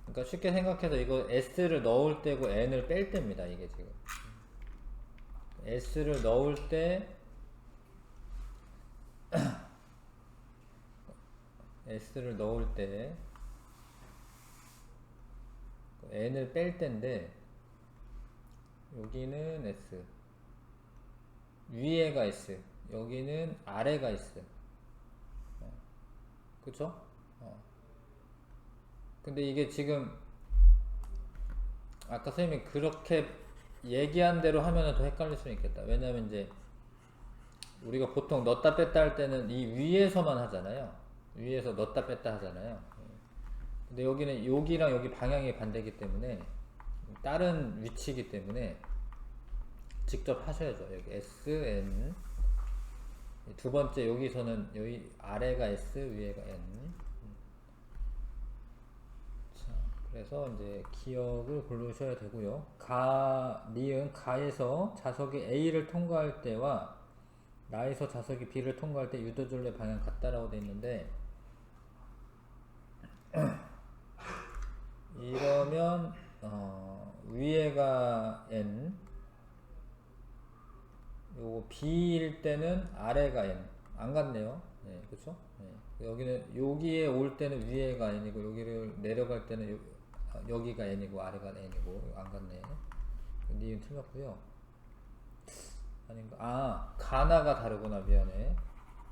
S1: 그러니까 쉽게 생각해서 이거 S를 넣을 때고 N을 뺄 때입니다. 이게 지금 S를 넣을 때 S를 넣을 때 N을 뺄 때인데 여기는 S 위에가 S 여기는 아래가 S 그쵸? 근데 이게 지금 아까 선생님이 그렇게 얘기한 대로 하면은 더 헷갈릴 수 있겠다. 왜냐면 이제 우리가 보통 넣었다 뺐다 할 때는 이 위에서만 하잖아요. 위에서 넣었다 뺐다 하잖아요. 근데 여기는 여기랑 여기 방향이 반대이기 때문에 다른 위치이기 때문에 직접 하셔야죠. 여기 S, N. 두 번째 여기서는 여기 아래가 S, 위에가 N. 자, 그래서 이제 기억을 고르셔야 되고요. 니은 가에서 자석이 A를 통과할 때와 나에서 자석이 B를 통과할 때 유도줄의 방향 같다라고 되어 있는데 이러면 위에가 N, 요거 B일 때는 아래가 N. 안 같네요. 네, 그쵸? 네. 여기는 여기에 올 때는 위에가 N이고 여기를 내려갈 때는 여기가 N이고 아래가 N이고 안 같네. 니은 틀렸고요. 아닌가? 아, 가나가 다르구나. 미안해.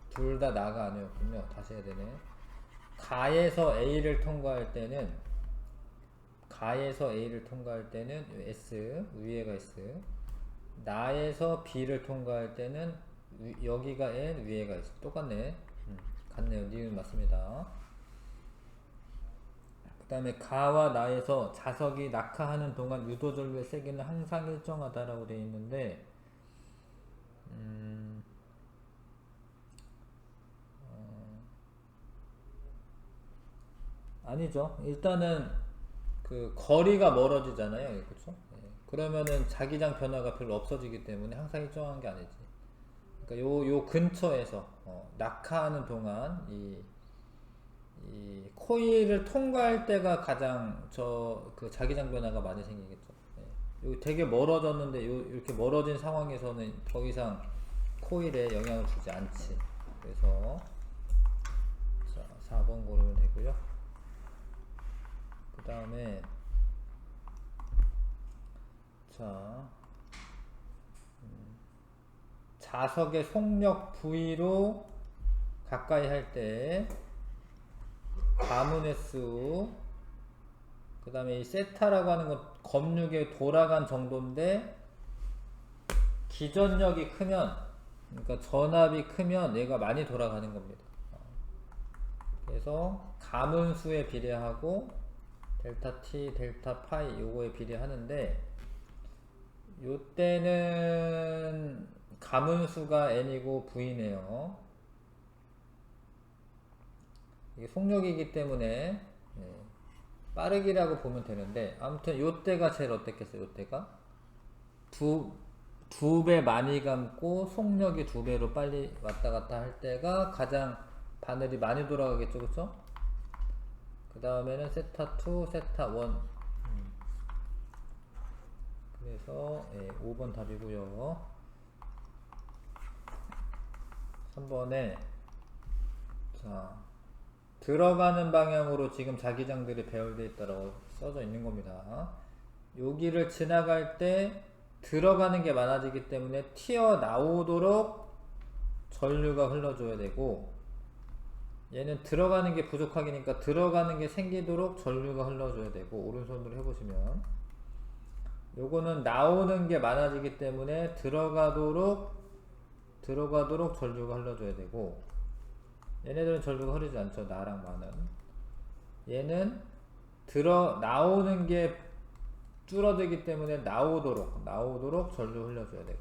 S1: 둘 다 나가 아니었군요. 다시 해야 되네. 가에서 A를 통과할 때는 S, 위에가 S. 나에서 B를 통과할 때는 여기가 N, 위에가 S. 똑같네. 같네요. 니은 맞습니다. 그 다음에 가와 나에서 자석이 낙하하는 동안 유도절의 세기는 항상 일정하다라고 되어 있는데 아니죠. 일단은 그 거리가 멀어지잖아요. 그렇죠? 그러면은 자기장 변화가 별로 없어지기 때문에 항상 일정한 게 아니지. 그러니까 요 근처에서 낙하하는 동안 이 코일을 통과할 때가 가장 그 자기장 변화가 많이 생기겠죠. 요 되게 멀어졌는데 이렇게 멀어진 상황에서는 더 이상 코일에 영향을 주지 않지. 그래서 자, 4번 고르면 되고요. 그 다음에 자, 자석의 속력 V로 가까이 할 때 가문의 수, 그 다음에 이 세타라고 하는 건 검육에 돌아간 정도인데 기전력이 크면, 그러니까 전압이 크면 얘가 많이 돌아가는 겁니다. 그래서 가문수에 비례하고 델타 T, 델타 파이 요거에 비례하는데 요때는 가문수가 N이고 V네요. 이게 속력이기 때문에 빠르기라고 보면 되는데 아무튼 요때가 제일 어땠겠어요? 요때가 두 배 많이 감고 속력이 2배로 빨리 왔다 갔다 할 때가 가장 바늘이 많이 돌아가겠죠, 그쵸? 그 다음에는 세타 2, 세타 1. 그래서 5번 답이고요. 3번에 자, 들어가는 방향으로 지금 자기장들이 배열되어 있다고 써져 있는 겁니다. 여기를 지나갈 때 들어가는 게 많아지기 때문에 튀어나오도록 전류가 흘러줘야 되고, 얘는 들어가는 게 부족하니까 들어가는 게 생기도록 전류가 흘러줘야 되고, 오른손으로 해보시면 요거는 나오는 게 많아지기 때문에 들어가도록 전류가 흘러줘야 되고, 얘네들은 전류가 흐르지 않죠. 나랑 나는. 얘는 나오는 게 줄어들기 때문에 나오도록 전류 흘려줘야 되고,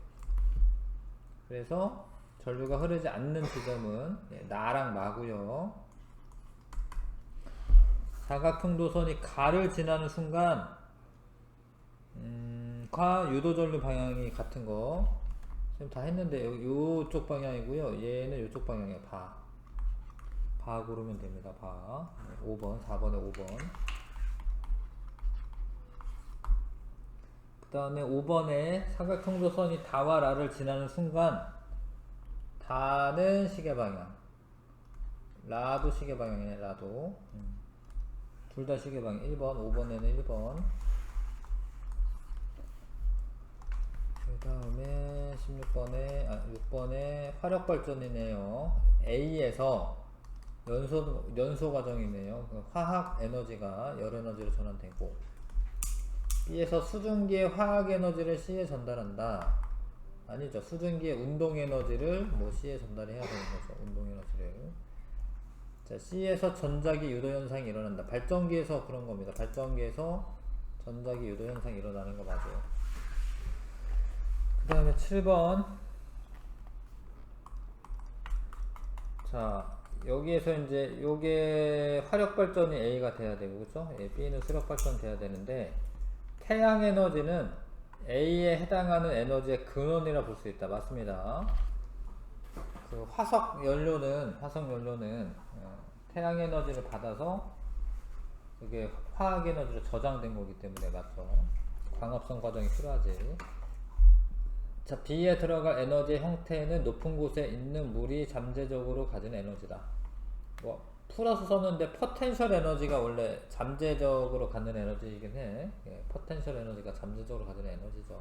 S1: 그래서 전류가 흐르지 않는 지점은 나랑 나고요. 사각형 도선이 가를 지나는 순간 과 유도전류 방향이 같은 거 지금 다 했는데 요쪽 방향이고요. 얘는 요쪽 방향이에요. 바 고르면 됩니다. 바. 5번, 4번에 5번. 그 다음에 5번에 사각형 도선이 다와 라를 지나는 순간 다는 시계방향, 라도 시계방향이네. 라도 둘 다 시계방향. 1번, 5번에는 1번. 그 다음에 16번에 6번에 화력발전이네요. A에서 연소 과정이네요. 그 화학 에너지가 열 에너지로 전환되고, B에서 수증기의 화학 에너지를 C에 전달한다. 아니죠. 수증기의 운동 에너지를 뭐 C에 전달해야 되는 거죠. 운동 에너지를. 자, C에서 전자기 유도 현상이 일어난다. 발전기에서 그런 겁니다. 발전기에서 전자기 유도 현상이 일어나는 거 맞아요. 그 다음에 7번. 자, 여기에서 이제 요게 화력 발전이 A가 돼야 되고, 그죠? B는 수력 발전 돼야 되는데, 태양 에너지는 A에 해당하는 에너지의 근원이라 볼 수 있다. 맞습니다. 그 화석 연료는 태양 에너지를 받아서 그게 화학 에너지로 저장된 거기 때문에 맞죠. 광합성 과정이 필요하지. 자, B에 들어갈 에너지의 형태는 높은 곳에 있는 물이 잠재적으로 가진 에너지다. 뭐 풀어서 썼는데 포텐셜 에너지가 원래 잠재적으로 갖는 에너지이긴 해. 예, 포텐셜 에너지가 잠재적으로 가진 에너지죠.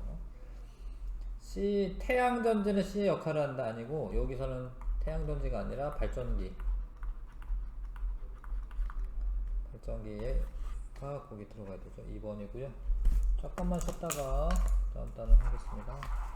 S1: C 태양 전지는 C의 역할을 한다 아니고, 여기서는 태양 전지가 아니라 발전기가 거기 들어가야 되죠. 2번이고요. 잠깐만 쉬었다가 다음 단어 하겠습니다.